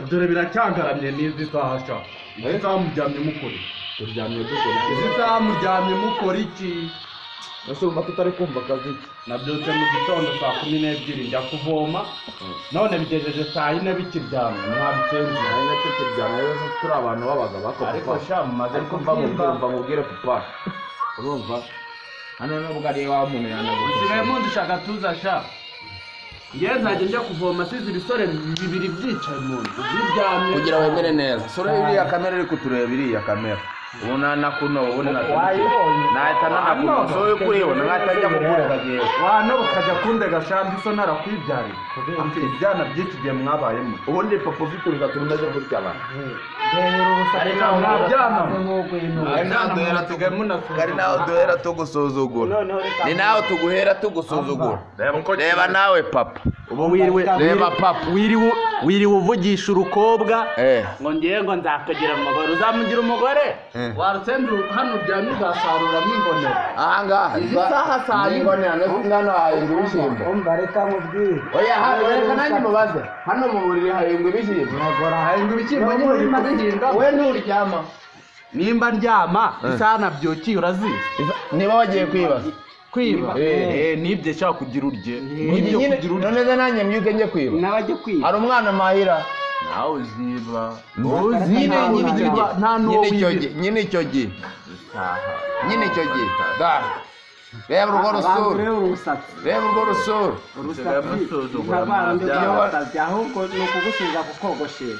dore biracyangaramye n'izi saha sha izi saha muryamye mukora turyamye dukora izi saha muryamye mukora iki nasumva tutari kumva akazi nabyutse mu gitondo saa 12 njya kuvoma none bigejeje saa 4 bikiryamye mwabicenze ari nacyo turyamye rero turi abantu babaga bakora ariko sha mumaze kumva mubwire papa urumva hano nubwo ari wa muntu yanaguze usigaye mundi shaka tuza sha ngeze njya kuvoma sizi ibisore bibiri byicaye mu nzu biryamye kugira wemere neza sore iriya kamera iri kutureba iriya kamera ubona nakuno ubona nahita nanakuno so yo kuribona nkatajya kugurega giye wano bukajya kundega shambi so narakwibyari ibyana byikigiye mwabayemo ubundi papa vikurika turumaze kurya abantu ariko mwabyana ari naho duhera tugusuzugura ni naho tuguhera tugusuzugura reba nawe papa ubu wiriwe reba papa wiriwe uvugisha urukobwa ngo ngiye ngo nzakagira umugore uzamugira umugore warutsendu hano byamye uzasaruramo ingonero aha ngaha isaha saa y'ingonero ngano hahinga ibishimbo umva reka mubwire oya hano reka nanjye mubaze hano mu buriri hahinga ibishimbo nagora hahinga ibishimbo nyine bimazinga we nturyama nimba ndyama isaha nabyukiye urazizi niba wagiye kwiba nibyo shaka kugira urye nibyo kugira urye none nanjye mbyuke njye kwiba nabajye kwiba hari umwana mahira nawe uziba nyine icyo gihe da reba urwo rusura ahubwo ni ukugusiga kukogoshesha